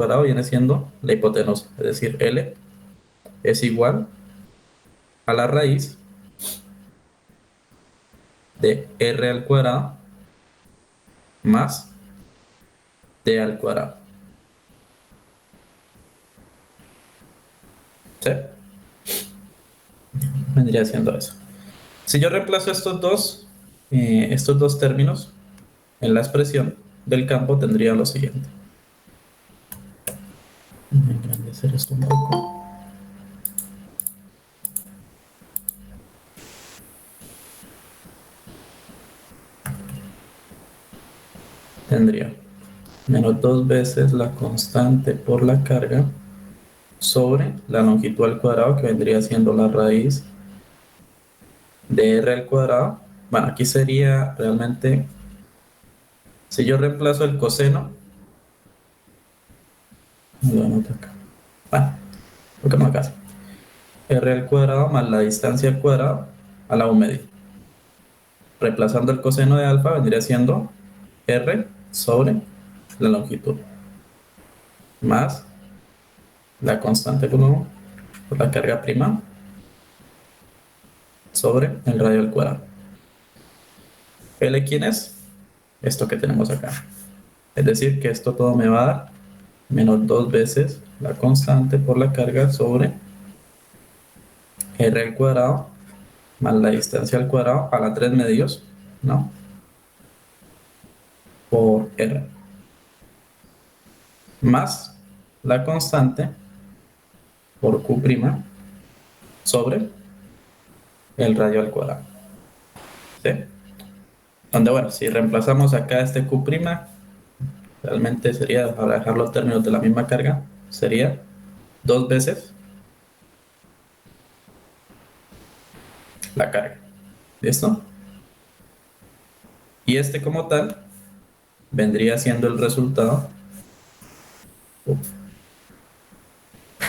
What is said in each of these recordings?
cuadrado viene siendo la hipotenusa, es decir, L es igual a la raíz de R al cuadrado más D al cuadrado. ¿Sí? Vendría siendo eso. Si yo reemplazo estos dos términos en la expresión del campo, tendría lo siguiente. Voy a engrandecer esto un poco. Tendría menos 2 veces la constante por la carga sobre la longitud al cuadrado, que vendría siendo la raíz de R al cuadrado. Bueno, aquí sería realmente, si yo reemplazo el coseno, lo anoto acá. Bueno, porque acá. R al cuadrado más la distancia al cuadrado a la U media. Reemplazando el coseno de alfa vendría siendo R sobre la longitud más la constante por la carga prima sobre el radio al cuadrado. ¿L quién es? Esto que tenemos acá. Es decir, que esto todo me va a dar menos 2 veces la constante por la carga sobre R al cuadrado más la distancia al cuadrado a la 3 medios, ¿no? Por R. Más la constante por Q' sobre el radio al cuadrado. ¿Sí? Donde, bueno, si reemplazamos acá este Q', realmente sería, para dejar los términos de la misma carga, sería 2 veces la carga. ¿Listo? Y este como tal vendría siendo el resultado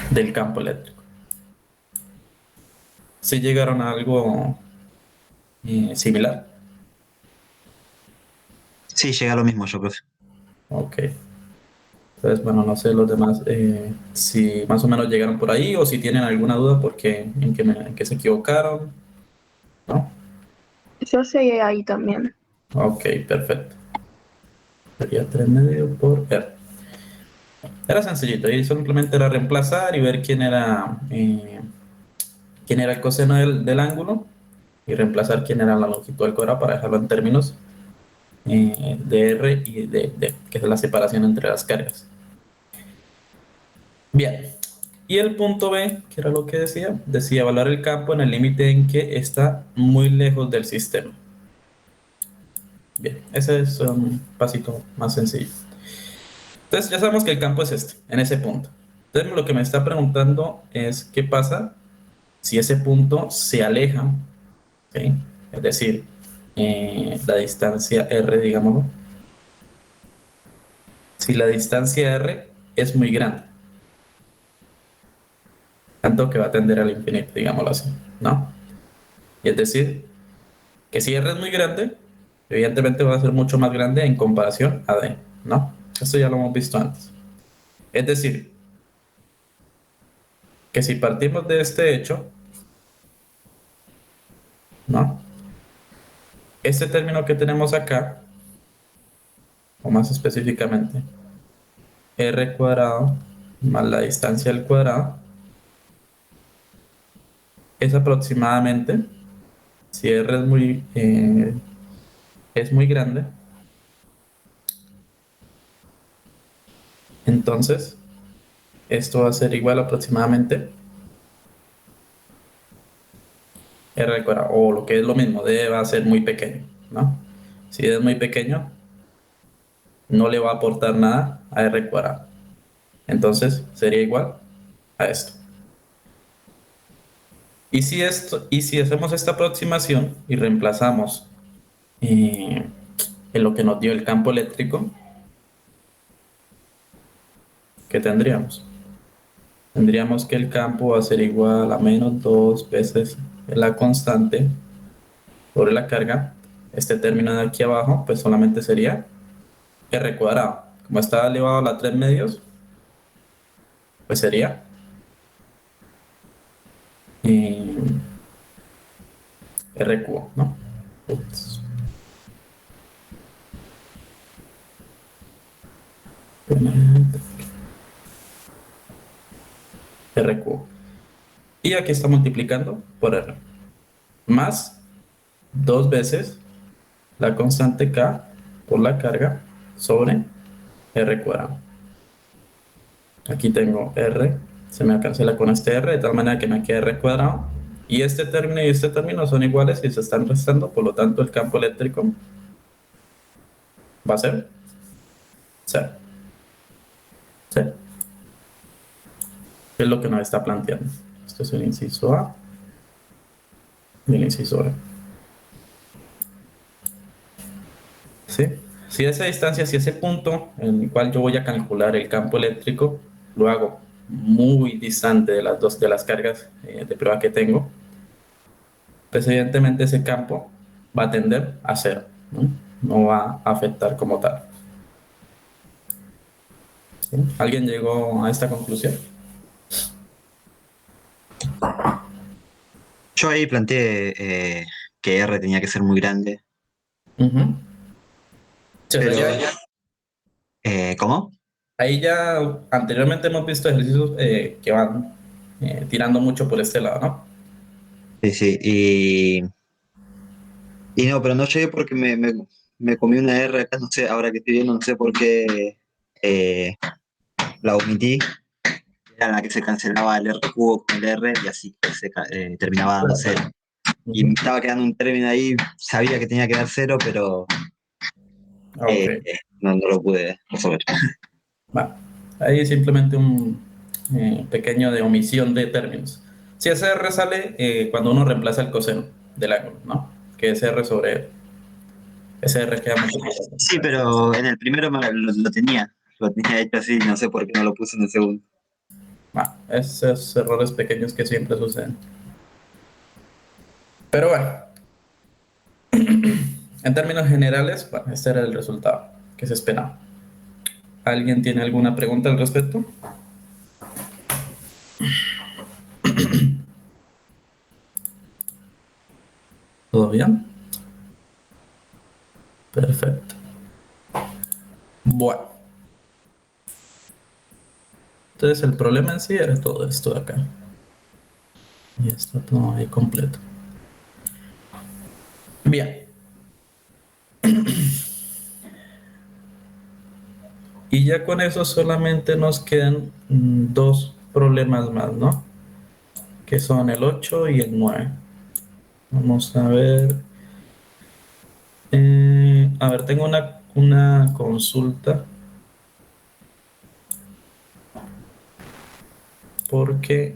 del campo eléctrico. Si llegaron a algo similar. Sí, llega a lo mismo yo, profe. Ok. Entonces, bueno, no sé los demás si más o menos llegaron por ahí o si tienen alguna duda porque en qué se equivocaron, ¿no? Yo llegué ahí también. Ok, perfecto. Sería 3 medios por R. Era sencillito, y simplemente era reemplazar y ver quién era el coseno del ángulo y reemplazar quién era la longitud del cuadrado para dejarlo en términos de R y de D, que es la separación entre las cargas. Bien, y el punto B, que era lo que decía evaluar el campo en el límite en que está muy lejos del sistema. Bien, ese es un pasito más sencillo. Entonces ya sabemos que el campo es este, en ese punto. Entonces lo que me está preguntando es qué pasa si ese punto se aleja, ¿okay? Es decir, la distancia R, digámoslo, si la distancia R es muy grande, tanto que va a tender al infinito, digámoslo así, ¿no? Y es decir, que si R es muy grande, evidentemente va a ser mucho más grande en comparación a D, ¿no? Esto ya lo hemos visto antes. Es decir, que si partimos de este hecho, ¿no? Este término que tenemos acá, o más específicamente, R cuadrado más la distancia al cuadrado, es aproximadamente, si R es muy grande, entonces esto va a ser igual aproximadamente R al cuadrado, o lo que es lo mismo, D va a ser muy pequeño, ¿no? Si D es muy pequeño, no le va a aportar nada a R cuadrado. Entonces sería igual a esto. Y si hacemos esta aproximación y reemplazamos en lo que nos dio el campo eléctrico, ¿qué tendríamos? Tendríamos que el campo va a ser igual a menos 2 veces la constante sobre la carga. Este término de aquí abajo, pues solamente sería R cuadrado. Como está elevado a la 3 medios, pues sería eh, R cubo, ¿no? Ups. R cubo. Y aquí está multiplicando por R. Más dos veces la constante K por la carga sobre R cuadrado. Aquí tengo R, se me cancela con este R, de tal manera que me queda R cuadrado. Y este término son iguales y se están restando, por lo tanto el campo eléctrico va a ser cero. ¿Sí? ¿Qué es lo que nos está planteando? Esto es el inciso A y el inciso B. ¿Sí? Si esa distancia, si ese punto en el cual yo voy a calcular el campo eléctrico, lo hago muy distante de las dos de las cargas de prueba que tengo, pues evidentemente ese campo va a tender a cero, ¿no? No va a afectar como tal. ¿Sí? ¿Alguien llegó a esta conclusión? Yo ahí planteé que R tenía que ser muy grande, Ujú. Sí, o sea, pero ya, ¿cómo? ahí ya anteriormente hemos visto ejercicios que van tirando mucho por este lado, ¿no? Sí, sí, y no, pero no llegué porque me comí una R acá, no sé, ahora que estoy viendo, no sé por qué la omití, era la que se cancelaba el R cubo con el R y así terminaba dando Claro. cero. Y me Ujú. estaba quedando un término ahí, sabía que tenía que dar cero, pero Ok. no lo pude resolver. Va. Ahí simplemente un pequeño de omisión de términos. Si ese R sale cuando uno reemplaza el coseno del ángulo, ¿no? Que ese R sobre R. Ese R queda multiplicado. Sí, pero en el primero lo tenía hecho así, no sé por qué no lo puse en el segundo. Va. Esos errores pequeños que siempre suceden. Pero bueno, en términos generales, bueno, este era el resultado que se esperaba. ¿Alguien tiene alguna pregunta al respecto? ¿Todo bien? Perfecto. Bueno, entonces el problema en sí era todo esto de acá. Y está todo ahí completo. Bien. Y ya con eso solamente nos quedan dos problemas más, ¿no? Que son el 8 y el 9. Vamos a ver. A ver, tengo una consulta porque...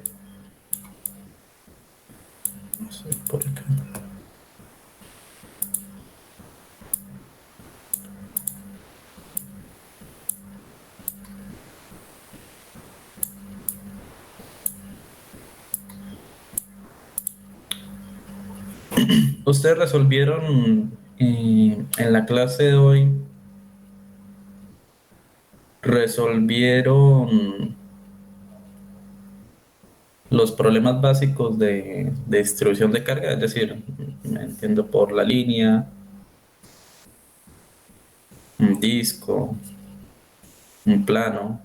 No sé, por acá. Ustedes resolvieron en la clase de hoy, resolvieron los problemas básicos de distribución de carga, es decir, me entiendo por la línea, un disco, un plano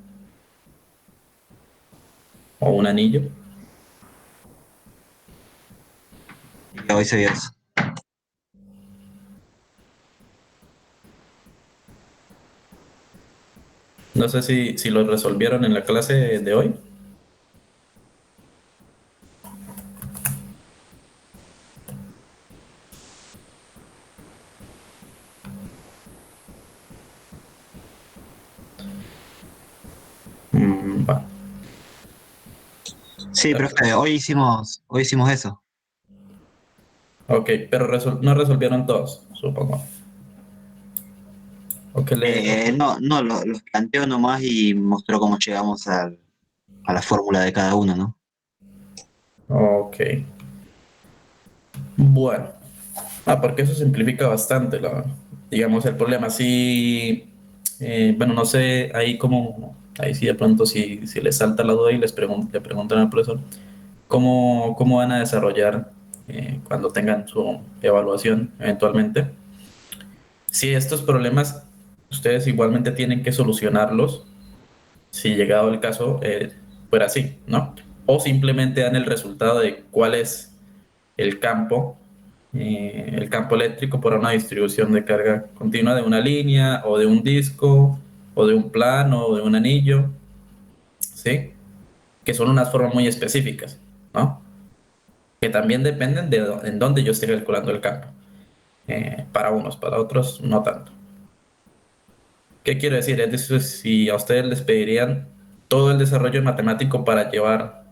o un anillo. Y hoy se vio eso. No sé si lo resolvieron en la clase de hoy. Va, Sí, profe, perfecto. hoy hicimos eso. Ok, pero no resolvieron todos, supongo. Ok, No, los planteó nomás y mostró cómo llegamos a la fórmula de cada uno, ¿no? ok. Bueno, porque eso simplifica bastante, digamos, el problema. Sí, bueno, no sé ahí cómo Ahí sí de pronto si les salta la duda y le preguntan al profesor cómo van a desarrollar cuando tengan su evaluación eventualmente. Si estos problemas ustedes igualmente tienen que solucionarlos, si llegado el caso fuera así, ¿no? O simplemente dan el resultado de cuál es el campo eléctrico para una distribución de carga continua de una línea o de un disco o de un plano o de un anillo, ¿sí? Que son unas formas muy específicas, ¿no? Que también dependen en dónde yo esté calculando el campo. Para unos, para otros no tanto. ¿Qué quiero decir? Es decir, si a ustedes les pedirían todo el desarrollo matemático para llevar,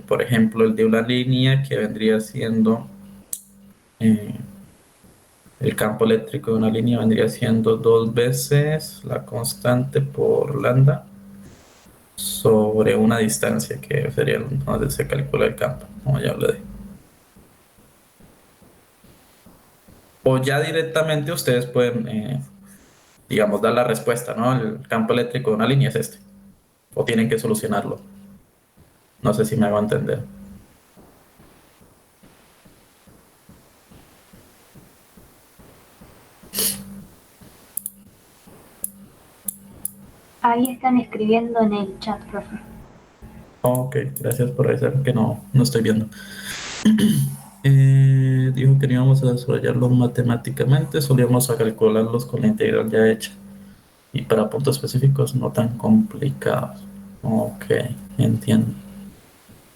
por ejemplo, el de una línea que vendría siendo eh, el campo eléctrico de una línea vendría siendo dos veces la constante por lambda sobre una distancia que sería donde se calcula el campo, como ya hablé. O ya directamente ustedes pueden, digamos, dar la respuesta, ¿no? El campo eléctrico de una línea es este. O tienen que solucionarlo. No sé si me hago entender. Ahí están escribiendo en el chat, profe. Ok, gracias por avisar que no estoy viendo. Dijo que no íbamos a desarrollarlo matemáticamente, solo íbamos a calcularlos con la integral ya hecha. Y para puntos específicos no tan complicados. Ok, entiendo.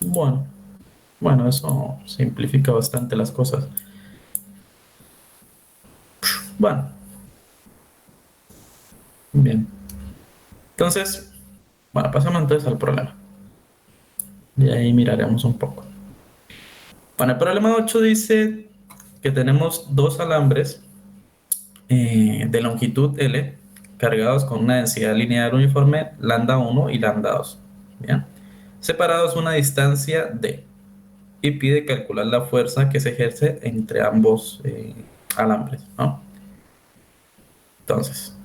Bueno, bueno, eso simplifica bastante las cosas. Bueno, bien. Entonces, bueno, pasamos entonces al problema. Y ahí miraremos un poco. Bueno, el problema 8 dice que tenemos dos alambres de longitud L cargados con una densidad lineal uniforme lambda 1 y lambda 2. ¿Bien? Separados una distancia d y pide calcular la fuerza que se ejerce entre ambos alambres, ¿no? Entonces,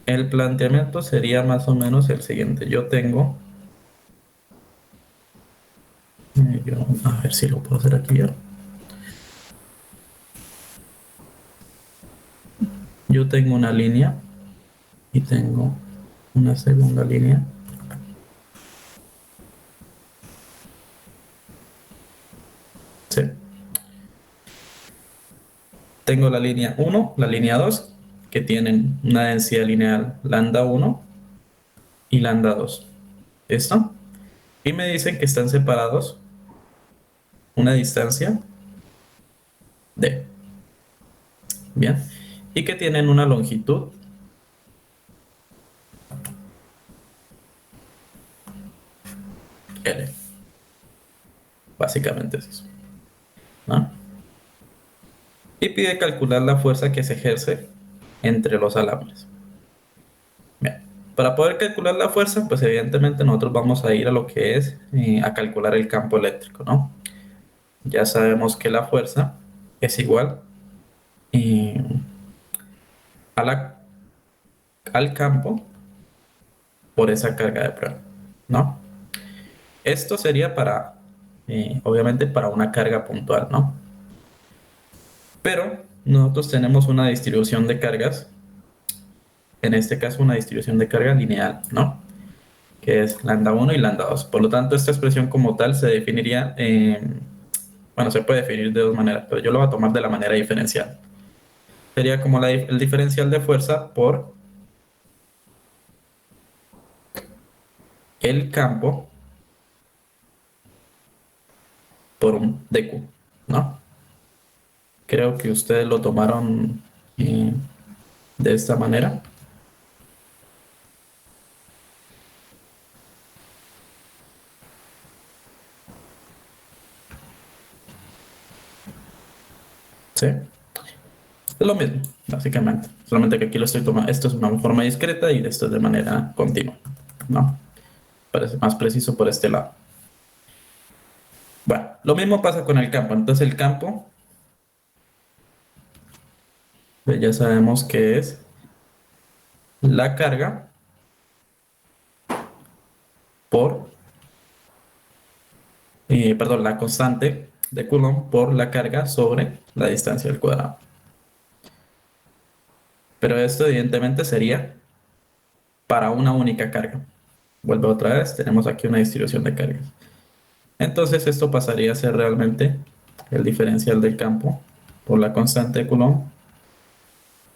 el planteamiento sería más o menos el siguiente. Yo tengo, a ver si lo puedo hacer aquí yo. Yo tengo una línea y tengo una segunda línea. Sí. Tengo la línea 1, la línea 2, que tienen una densidad lineal lambda 1 y lambda 2. ¿Listo? Y me dicen que están separados una distancia d. Bien. Y que tienen una longitud L. Básicamente es eso, ¿no? Y pide calcular la fuerza que se ejerce entre los alambres. Bien. Para poder calcular la fuerza, pues evidentemente nosotros vamos a ir a lo que es a calcular el campo eléctrico, ¿no? Ya sabemos que la fuerza es igual eh, a al campo por esa carga de prueba, ¿no? Esto sería para, obviamente, para una carga puntual, ¿no? Pero nosotros tenemos una distribución de cargas, en este caso una distribución de carga lineal, ¿no? Que es lambda 1 y lambda 2. Por lo tanto, esta expresión como tal se definiría, bueno, se puede definir de dos maneras, pero yo lo voy a tomar de la manera diferencial. Sería como el diferencial de fuerza por el campo por un dq, ¿no? Creo que ustedes lo tomaron de esta manera. ¿Sí? Es lo mismo, básicamente. Solamente que aquí lo estoy tomando. Esto es una forma discreta y esto es de manera continua, ¿no? Parece más preciso por este lado. Bueno, lo mismo pasa con el campo. Entonces el campo, pues ya sabemos que es la carga por, perdón, la constante de Coulomb por la carga sobre la distancia al cuadrado. Pero esto evidentemente sería para una única carga. Vuelve otra vez, tenemos aquí una distribución de cargas. Entonces esto pasaría a ser realmente el diferencial del campo por la constante de Coulomb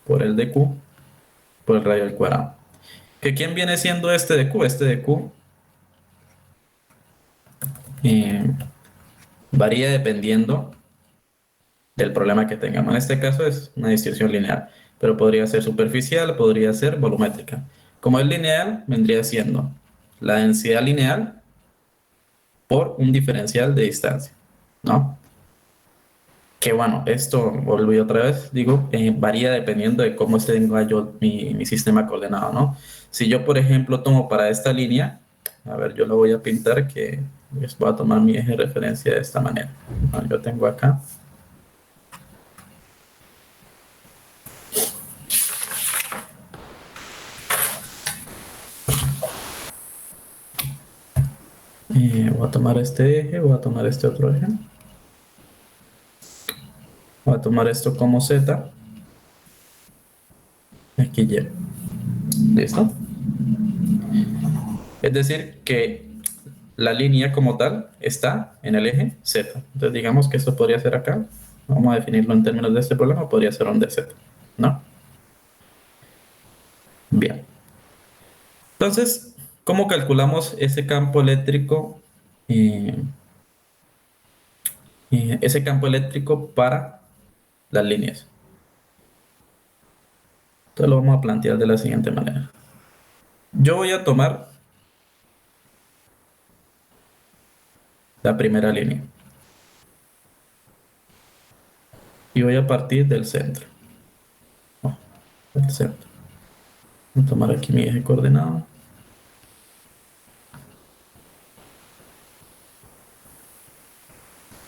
por el de Q por el radio al cuadrado. ¿Que quién viene siendo este de Q? Este de Q eh, varía dependiendo del problema que tengamos. En este caso es una distribución lineal, pero podría ser superficial, podría ser volumétrica. Como es lineal, vendría siendo la densidad lineal por un diferencial de distancia, ¿no? Que bueno, esto, volví otra vez, digo, varía dependiendo de cómo tenga yo mi sistema coordenado, ¿no? Si yo, por ejemplo, tomo para esta línea, a ver, yo lo voy a pintar que voy a tomar mi eje de referencia de esta manera. ¿No? Yo tengo acá, voy a tomar este eje, voy a tomar este otro eje, voy a tomar esto como Z, aquí Y. ¿Listo? Es decir, que la línea como tal está en el eje Z. Entonces digamos que esto podría ser acá. Vamos a definirlo en términos de este problema, podría ser un dz, ¿no? Bien. Entonces, ¿cómo calculamos ese campo eléctrico? eh, ese campo eléctrico para las líneas. Entonces lo vamos a plantear de la siguiente manera. Yo voy a tomar la primera línea y voy a partir del centro. Oh, del centro. Voy a tomar aquí mi eje coordenado.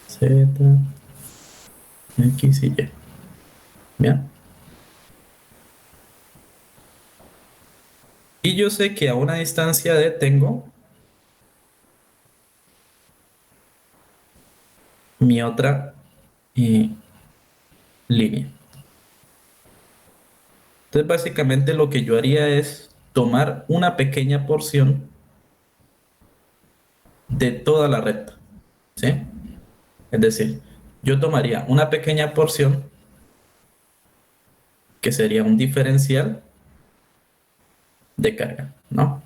Z, X y Y. Bien. Y yo sé que a una distancia de tengo mi otra eh, línea. Entonces, básicamente lo que yo haría es tomar una pequeña porción de toda la recta, ¿sí? Es decir, yo tomaría una pequeña porción que sería un diferencial de carga, ¿no?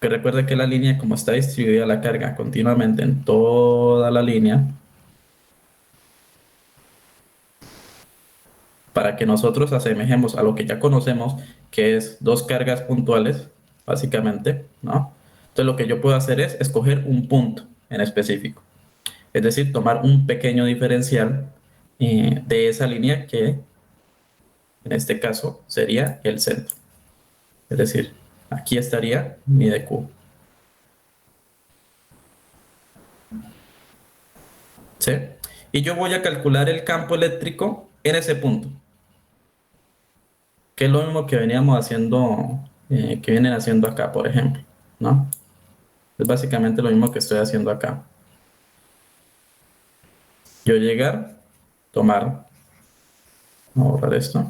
Que recuerde que la línea, como está distribuida la carga continuamente en toda la línea, para que nosotros asemejemos a lo que ya conocemos, que es dos cargas puntuales, básicamente, ¿no? Entonces lo que yo puedo hacer es escoger un punto en específico, es decir, tomar un pequeño diferencial de esa línea que en este caso sería el centro. Es decir, aquí estaría mi dq, ¿sí? Y yo voy a calcular el campo eléctrico en ese punto, que es lo mismo que veníamos haciendo, que vienen haciendo acá, por ejemplo, ¿no? Es básicamente lo mismo que estoy haciendo acá. Yo llegar, tomar, voy a borrar esto,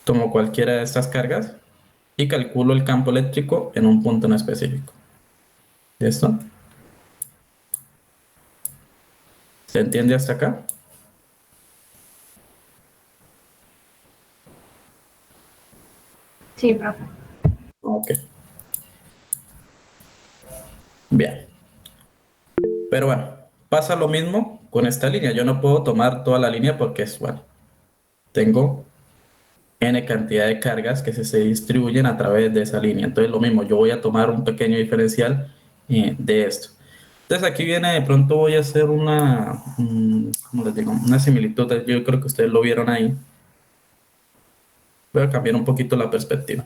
tomo cualquiera de estas cargas y calculo el campo eléctrico en un punto en específico. ¿Listo? ¿Se entiende hasta acá? Sí, profe. Ok, bien. Pero bueno, pasa lo mismo con esta línea. Yo no puedo tomar toda la línea porque es, bueno, tengo n cantidad de cargas que se distribuyen a través de esa línea. Entonces lo mismo, yo voy a tomar un pequeño diferencial de esto. Entonces aquí viene, de pronto voy a hacer una, ¿cómo les digo? Una similitud. Yo creo que ustedes lo vieron ahí. Voy a cambiar un poquito la perspectiva.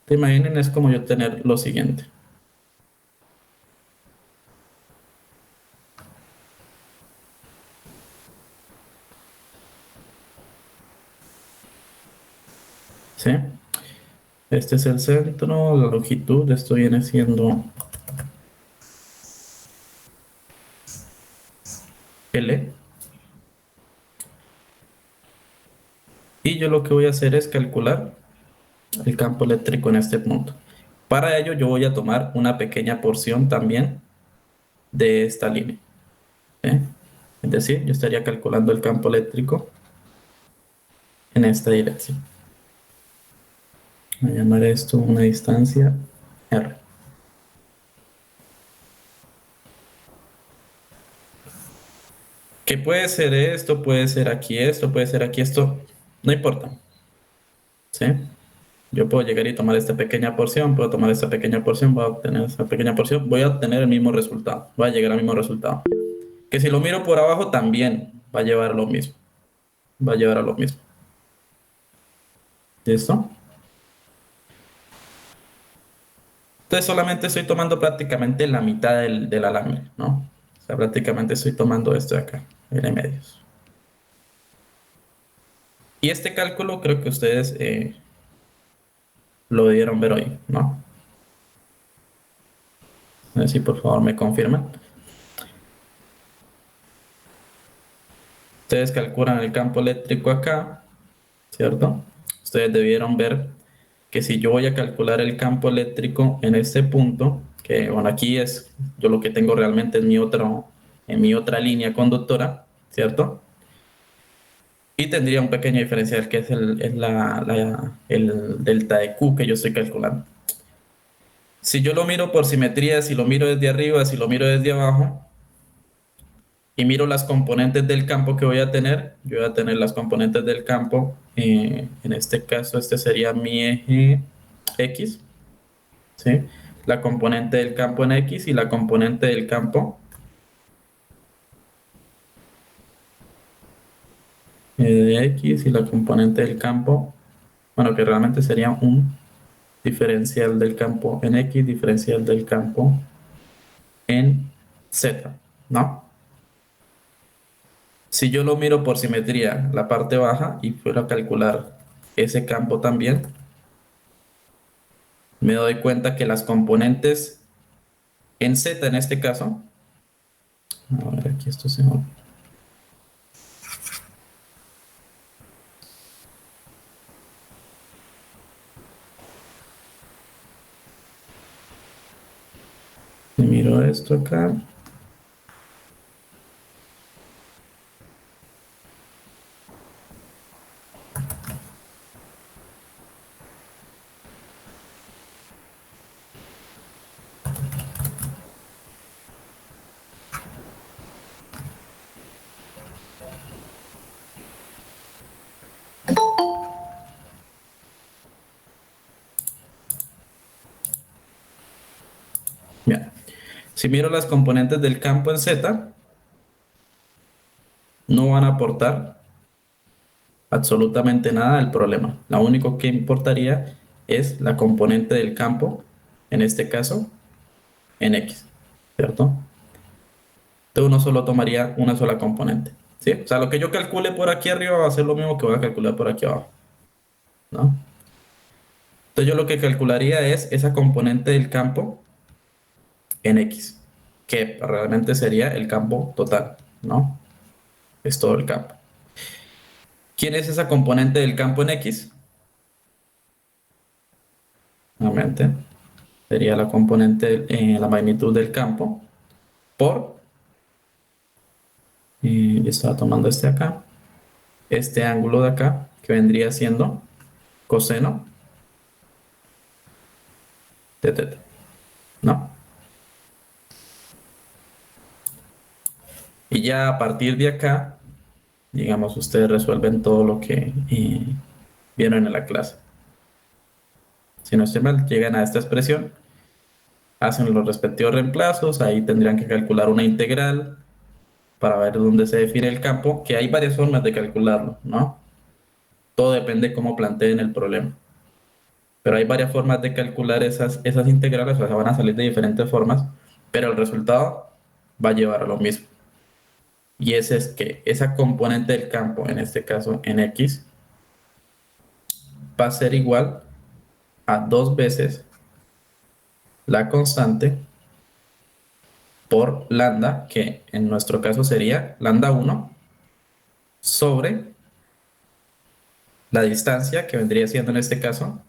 Te imaginen, es como yo tener lo siguiente. ¿Sí? Este es el centro, la longitud, esto viene siendo L. Y yo lo que voy a hacer es calcular el campo eléctrico en este punto. Para ello yo voy a tomar una pequeña porción también de esta línea. ¿Sí? Es decir, yo estaría calculando el campo eléctrico en esta dirección. Voy a llamar esto una distancia R. ¿Qué puede ser esto? Puede ser aquí esto, puede ser aquí esto. No importa. ¿Sí? Yo puedo llegar y tomar esta pequeña porción, puedo tomar esta pequeña porción, voy a obtener esta pequeña porción, voy a obtener el mismo resultado, voy a llegar al mismo resultado. Que si lo miro por abajo también va a llevar a lo mismo, va a llevar a lo mismo. ¿Listo? Entonces solamente estoy tomando prácticamente la mitad del alambre, ¿no? O sea, prácticamente estoy tomando esto de acá, L medios. Y este cálculo creo que ustedes lo debieron ver hoy, ¿no? A ver si por favor me confirman. Ustedes calculan el campo eléctrico acá, ¿cierto? Ustedes debieron ver que si yo voy a calcular el campo eléctrico en este punto, que bueno, aquí es, yo lo que tengo realmente es en mi otra línea conductora, ¿cierto? Y tendría un pequeño diferencial que es el delta de Q que yo estoy calculando. Si yo lo miro por simetría, si lo miro desde arriba, si lo miro desde abajo, y miro las componentes del campo que voy a tener, yo voy a tener las componentes del campo, en este caso este sería mi eje X, ¿sí? La componente del campo en X y la componente del campo de X y la componente del campo, bueno, que realmente sería un diferencial del campo en X, diferencial del campo en Z, ¿no? Si yo lo miro por simetría, la parte baja, y fuera a calcular ese campo también, me doy cuenta que las componentes en Z en este caso, a ver, aquí esto se llama. Si miro esto acá, mira, si miro las componentes del campo en Z, no van a aportar absolutamente nada al problema. Lo único que importaría es la componente del campo, en este caso, en X, ¿cierto? Entonces uno solo tomaría una sola componente, ¿sí? O sea, lo que yo calcule por aquí arriba va a ser lo mismo que voy a calcular por aquí abajo, ¿no? Entonces yo lo que calcularía es esa componente del campo en X, que realmente sería el campo total, ¿no? Es todo el campo. ¿Quién es esa componente del campo en X? Nuevamente, sería la componente, la magnitud del campo por, yo estaba tomando este acá, este ángulo de acá, que vendría siendo coseno de teta, ¿no? Y ya a partir de acá, digamos, ustedes resuelven todo lo que vieron en la clase. Si no estoy mal, llegan a esta expresión, hacen los respectivos reemplazos, ahí tendrían que calcular una integral para ver dónde se define el campo, que hay varias formas de calcularlo, ¿no? Todo depende de cómo planteen el problema. Pero hay varias formas de calcular esas integrales, o sea, van a salir de diferentes formas, pero el resultado va a llevar a lo mismo. Y ese es que esa componente del campo, en este caso en X, va a ser igual a 2 veces la constante por lambda, que en nuestro caso sería lambda 1, sobre la distancia, que vendría siendo en este caso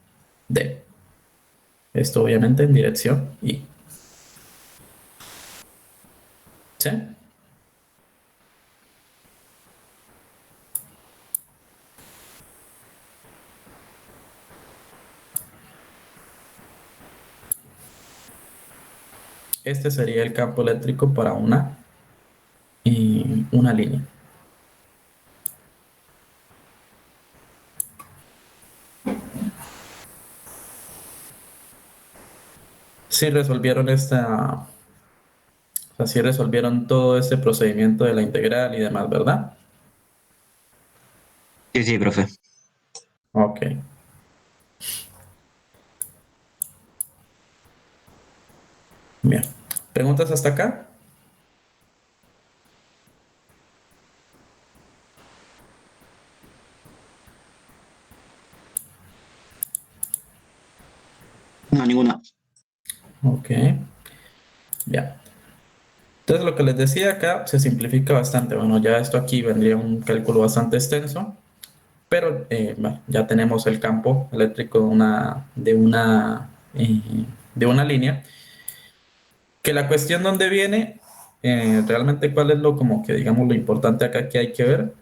d. Esto obviamente en dirección y. ¿Sí? Este sería el campo eléctrico para una línea. Si resolvieron o sea, si resolvieron todo este procedimiento de la integral y demás, ¿verdad? Sí, sí, profe. Ok. Bien. ¿Preguntas hasta acá? No, ninguna. Ok. Bien. Entonces lo que les decía acá se simplifica bastante. Bueno, ya esto aquí vendría un cálculo bastante extenso, pero bueno, ya tenemos el campo eléctrico de una línea. Que la cuestión donde viene, realmente cuál es lo como que digamos lo importante acá que hay que ver,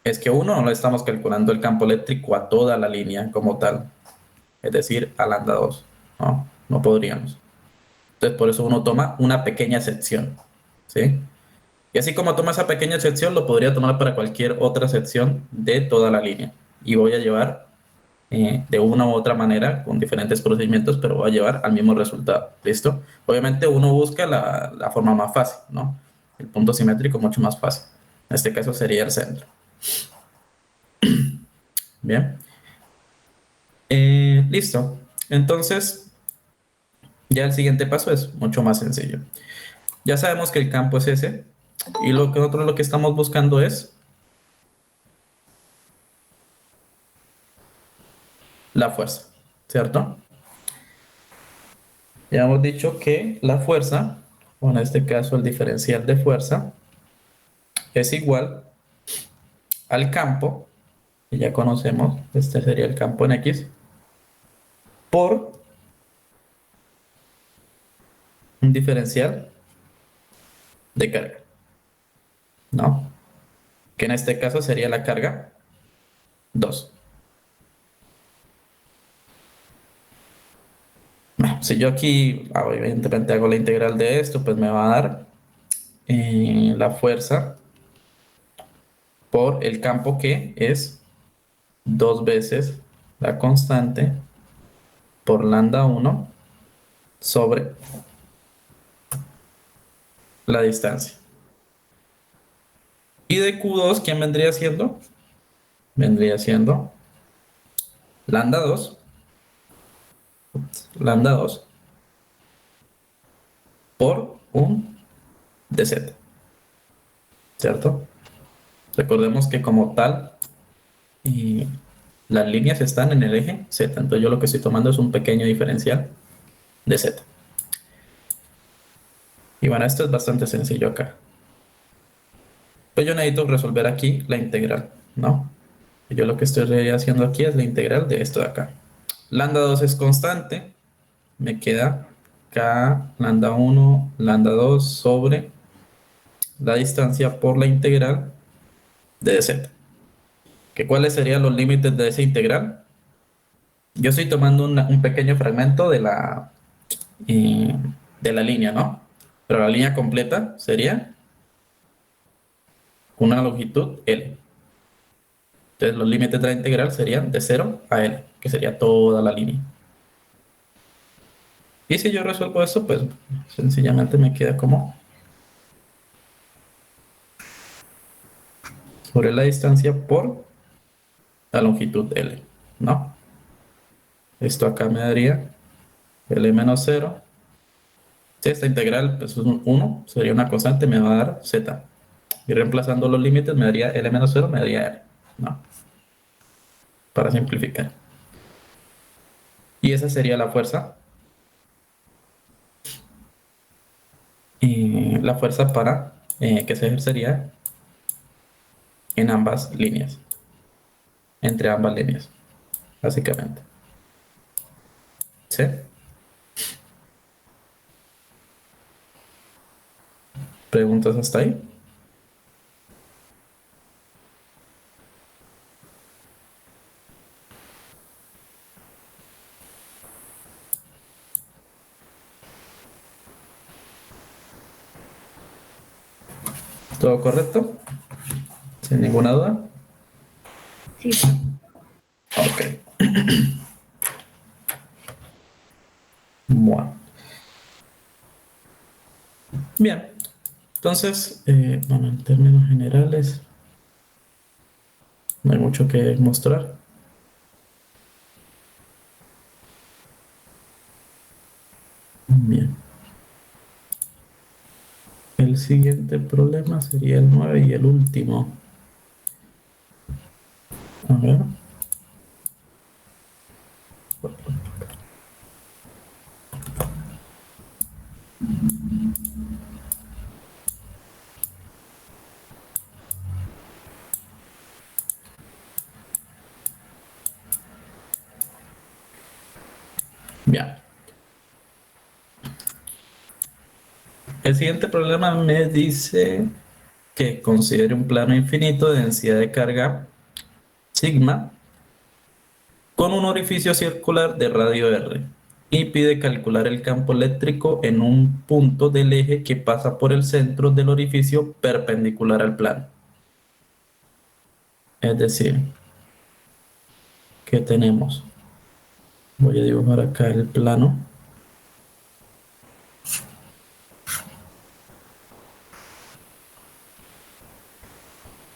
es que uno no le estamos calculando el campo eléctrico a toda la línea como tal, es decir, a lambda 2. No, no podríamos. Entonces por eso uno toma una pequeña sección, ¿sí? Y así como toma esa pequeña sección, lo podría tomar para cualquier otra sección de toda la línea. Y voy a llevar de una u otra manera, con diferentes procedimientos, pero va a llevar al mismo resultado. ¿Listo? Obviamente uno busca la forma más fácil, ¿no? El punto simétrico mucho más fácil. En este caso sería el centro. Bien. Listo. Entonces, ya el siguiente paso es mucho más sencillo. Ya sabemos que el campo es ese, y nosotros lo que estamos buscando es la fuerza, ¿cierto? Ya hemos dicho que la fuerza, o en este caso el diferencial de fuerza, es igual al campo, que ya conocemos, este sería el campo en X, por un diferencial de carga, ¿no? Que en este caso sería la carga 2. Bueno, si yo aquí, evidentemente hago la integral de esto, pues me va a dar la fuerza por el campo que es 2 veces la constante por lambda 1 sobre la distancia. Y de Q2, ¿quién vendría siendo? Vendría siendo lambda 2, lambda 2 por un dz, ¿cierto? Recordemos que como tal, y las líneas están en el eje z, entonces yo lo que estoy tomando es un pequeño diferencial de z. Y bueno, esto es bastante sencillo acá. Pues yo necesito resolver aquí la integral, ¿no? Y yo lo que estoy haciendo aquí es la integral de esto de acá. Lambda 2 es constante, me queda k lambda 1, lambda 2 sobre la distancia por la integral de dz. ¿Que cuáles serían los límites de esa integral? Yo estoy tomando un pequeño fragmento eh, de la línea, ¿no? Pero la línea completa sería una longitud L. Entonces los límites de la integral serían de 0 a L, que sería toda la línea. Y si yo resuelvo esto, pues sencillamente me queda como sobre la distancia por la longitud L, ¿no? Esto acá me daría L menos 0. Si esta integral pues, es un 1, sería una constante, me va a dar z. Y reemplazando los límites me daría L menos 0, me daría R, ¿no? para simplificar. Y esa sería la fuerza. La fuerza para que se ejercería en ambas líneas, entre ambas líneas, básicamente. ¿Sí? ¿Preguntas hasta ahí? ¿Todo correcto? ¿Sin ninguna duda? Sí, Ok. Bueno. Bien. Entonces, bueno, en términos generales, no hay mucho que mostrar. Bien. El siguiente problema sería el 9 y el último. A ver. Bien. El siguiente problema me dice que considere un plano infinito de densidad de carga sigma con un orificio circular de radio R y pide calcular el campo eléctrico en un punto del eje que pasa por el centro del orificio perpendicular al plano. Es decir, ¿qué tenemos? Voy a dibujar acá el plano.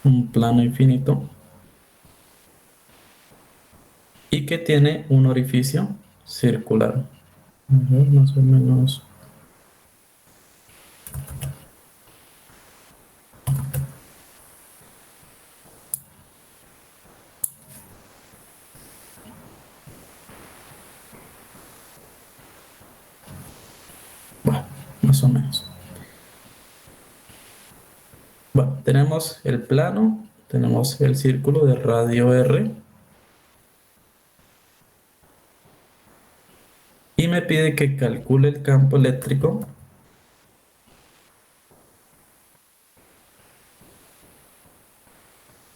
Un plano infinito y que tiene un orificio circular. A ver, más o menos. Bueno, más o menos. Bueno, tenemos el plano, tenemos el círculo de radio R y me pide que calcule el campo eléctrico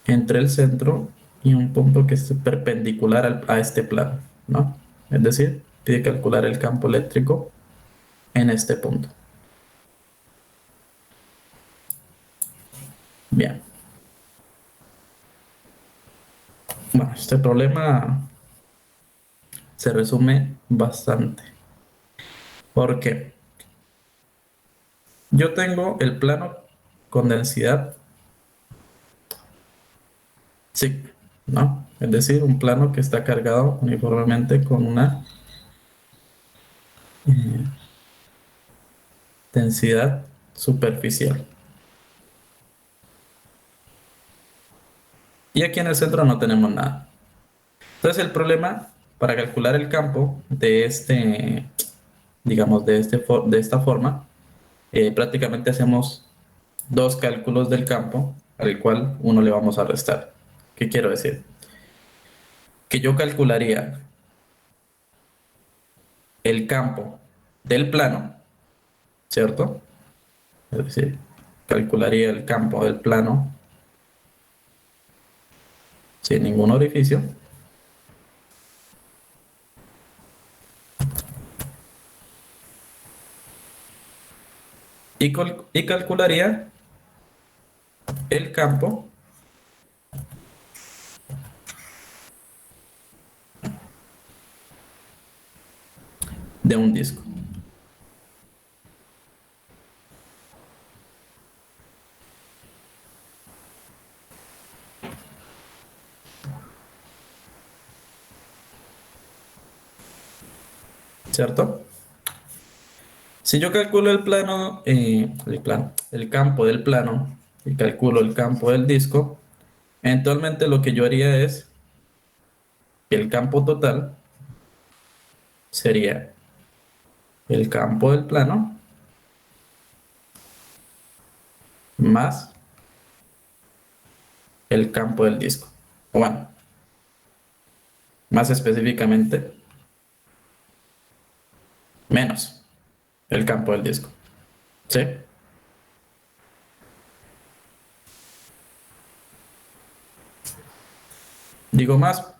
entre el centro y un punto que esté perpendicular a este plano, ¿no? Es decir, pide calcular el campo eléctrico en este punto. Bien. Bueno, este problema se resume bastante. ¿Por qué? Yo tengo el plano con densidad sigma, ¿no? Es decir, un plano que está cargado uniformemente con una eh, densidad superficial. Y aquí en el centro no tenemos nada. Entonces el problema para calcular el campo de este, digamos, de esta forma, prácticamente hacemos dos cálculos del campo al cual uno le vamos a restar. ¿Qué quiero decir? Que yo calcularía el campo del plano, ¿cierto? Es decir, calcularía el campo del plano sin ningún orificio. Y calcularía el campo de un disco. ¿Cierto? Si yo calculo el campo del plano y calculo el campo del disco, eventualmente lo que yo haría es el campo total sería el campo del plano más el campo del disco. O bueno, más específicamente, menos el campo del disco. ¿Sí? Digo más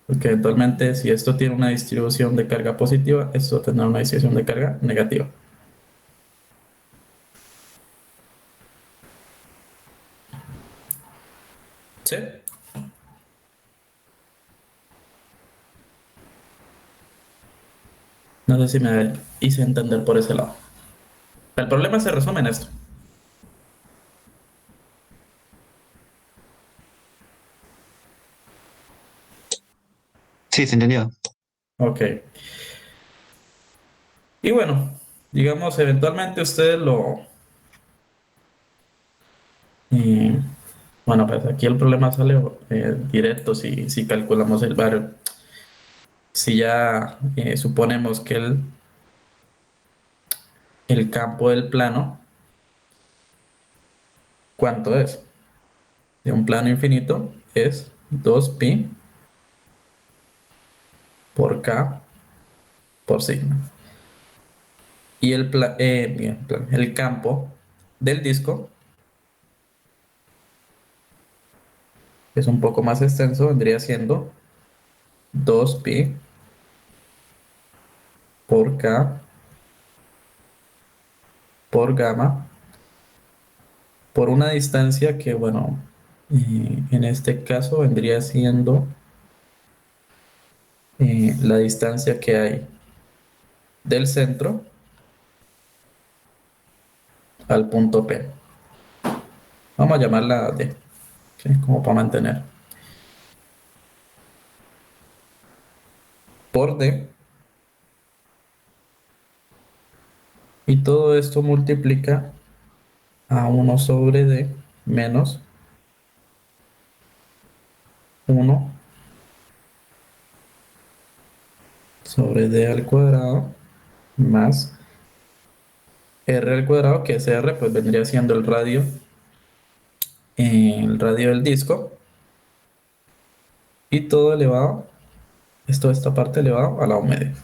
porque eventualmente si esto tiene una distribución de carga positiva, esto tendrá una distribución de carga negativa. ¿Sí? No sé si me hice entender por ese lado. El problema se resume en esto. Sí, se entendió. Ok. Y bueno, digamos, eventualmente ustedes lo... eh, bueno, pues aquí el problema sale directo si calculamos el barrio. Si ya suponemos que el campo del plano, ¿cuánto es? De un plano infinito es 2pi por k por sigma. Y el campo del disco es un poco más extenso, vendría siendo 2pi por k por gamma por una distancia que, bueno, en este caso vendría siendo la distancia que hay del centro al punto P. Vamos a llamarla D, ¿sí? Como para mantener. Por D. Y todo esto multiplica a 1/D menos 1/D al cuadrado más R al cuadrado, que ese R pues vendría siendo el radio del disco, y todo elevado, esta parte elevado a la media.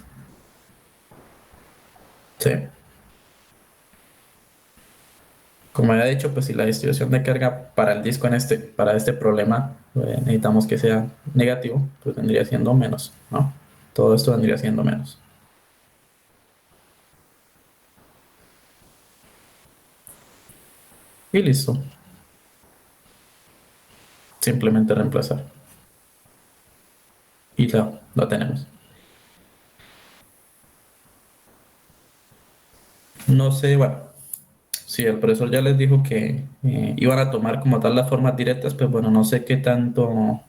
Sí. Como había dicho, pues si la distribución de carga para el disco para este problema necesitamos que sea negativo, pues vendría siendo menos, ¿no? Todo esto vendría siendo menos. Y listo. Simplemente reemplazar. Y la tenemos. No sé, bueno, si el profesor ya les dijo que iban a tomar como tal las formas directas, pues bueno, no sé qué tanto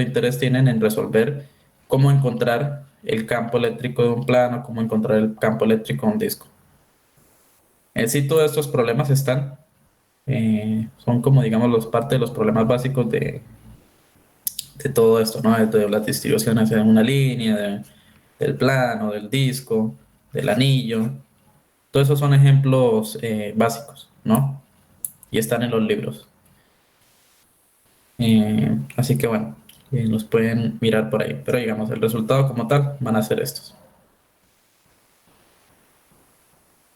interés tienen en resolver cómo encontrar el campo eléctrico de un plano, cómo encontrar el campo eléctrico de un disco. En sí, todos estos problemas son como digamos los parte de los problemas básicos de todo esto, ¿no? De las distribuciones en una línea, del plano, del disco, del anillo. Todos esos son ejemplos básicos, ¿no? Y están en los libros. Así que bueno, los pueden mirar por ahí. Pero digamos, el resultado como tal van a ser estos.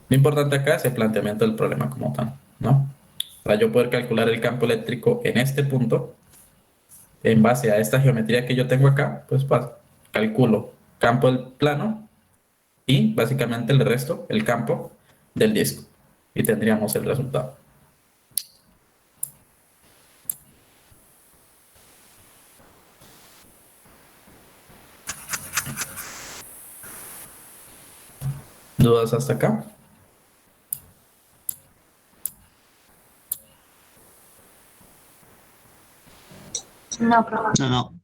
Lo importante acá es el planteamiento del problema como tal, ¿no? Para yo poder calcular el campo eléctrico en este punto, en base a esta geometría que yo tengo acá, pues calculo campo del plano y básicamente el resto, el campo del disco. Y tendríamos el resultado. ¿Dudas hasta acá? No, profe. No, no.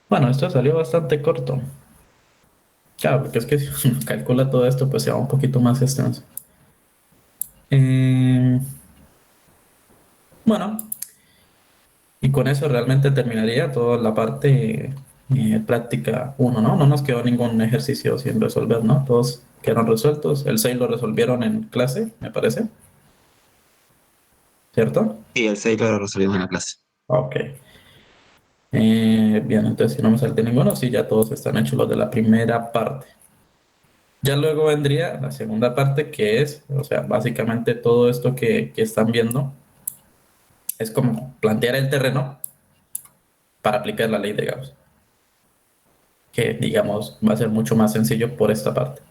Bueno, esto salió bastante corto. Claro, porque es que si uno calcula todo esto, pues se va un poquito más extenso. Bueno, Y con eso realmente terminaría toda la parte práctica 1, ¿no? No nos quedó ningún ejercicio sin resolver, ¿no? Todos quedaron resueltos. El 6 lo resolvieron en clase, me parece, ¿cierto? Sí, el 6 lo resolvimos en la clase. Ok. Bien, entonces si no me salté ninguno, sí, ya todos están hechos los de la primera parte. Ya luego vendría la segunda parte, que es, o sea, básicamente todo esto que están viendo es como plantear el terreno para aplicar la ley de Gauss, que digamos va a ser mucho más sencillo por esta parte,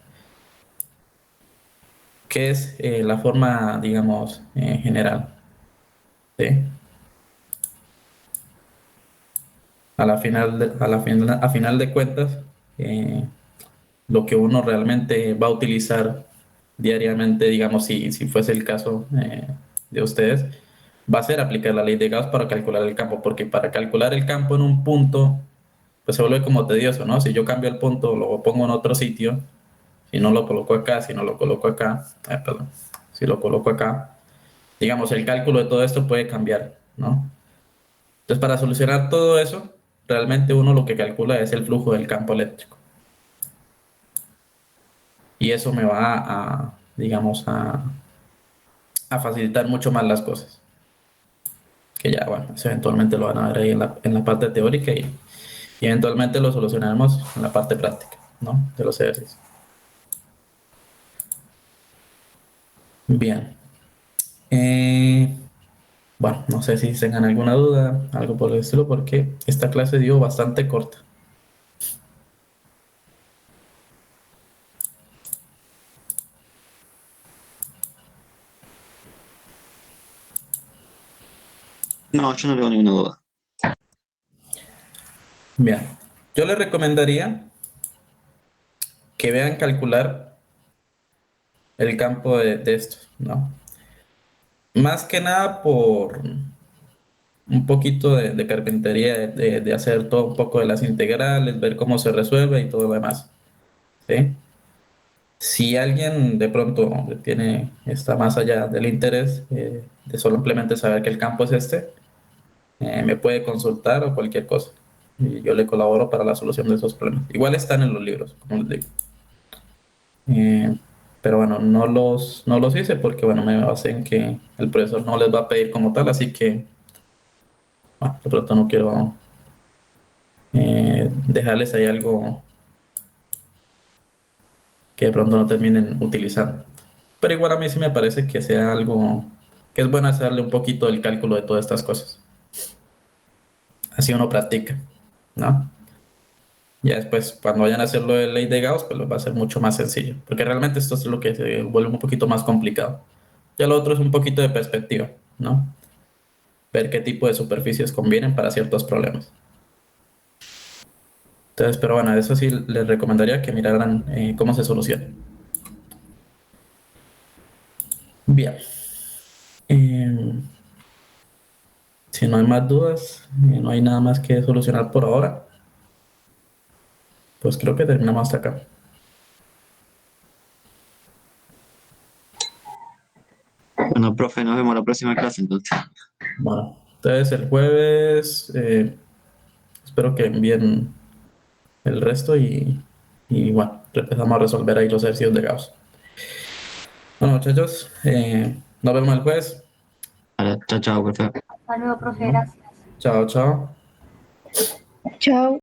que es la forma, digamos, general, ¿sí? A final de cuentas, eh, lo que uno realmente va a utilizar diariamente, digamos, si fuese el caso de ustedes, va a ser aplicar la ley de Gauss para calcular el campo, porque para calcular el campo en un punto, pues se vuelve como tedioso, ¿no? Si yo cambio el punto, lo pongo en otro sitio, si no lo coloco acá, si no lo coloco acá, perdón, si lo coloco acá, digamos, el cálculo de todo esto puede cambiar, ¿no? Entonces, para solucionar todo eso, realmente uno lo que calcula es el flujo del campo eléctrico. Y eso me va digamos, a facilitar mucho más las cosas. Que ya, bueno, eso eventualmente lo van a ver ahí en la parte teórica y eventualmente lo solucionaremos en la parte práctica, ¿no? De los ejercicios. Bien. Bueno, no sé si tengan alguna duda, algo por el estilo, porque esta clase dio bastante corta. No, yo no tengo ninguna duda. Bien. Yo les recomendaría que vean calcular el campo de estos, ¿no? Más que nada por un poquito de carpintería, de hacer todo un poco de las integrales, ver cómo se resuelve y todo lo demás, ¿sí? Si alguien de pronto está más allá del interés de solo simplemente saber que el campo es este, me puede consultar o cualquier cosa. Y yo le colaboro para la solución de esos problemas. Igual están en los libros, como les digo. Eh, pero bueno, no los hice porque bueno, me basé en que el profesor no les va a pedir como tal, así que bueno, de pronto no quiero dejarles ahí algo que de pronto no terminen utilizando. Pero igual a mí sí me parece que sea algo que es bueno hacerle un poquito el cálculo de todas estas cosas. Así uno practica, ¿no? Ya después, cuando vayan a hacerlo de ley de Gauss, pues va a ser mucho más sencillo, porque realmente esto es lo que se vuelve un poquito más complicado. Ya lo otro es un poquito de perspectiva, ¿no? Ver qué tipo de superficies convienen para ciertos problemas. Entonces, pero bueno, eso sí les recomendaría que miraran cómo se soluciona. Bien. Eh, si no hay más dudas, no hay nada más que solucionar por ahora, pues creo que terminamos hasta acá. Bueno, profe, nos vemos en la próxima clase entonces. Bueno, entonces el jueves espero que envíen el resto y bueno, empezamos a resolver ahí los ejercicios de Gauss. Bueno, muchachos, nos vemos el jueves. Vale, chao, chao, profe. Hasta luego, profe, gracias. Chao, chao. Chao.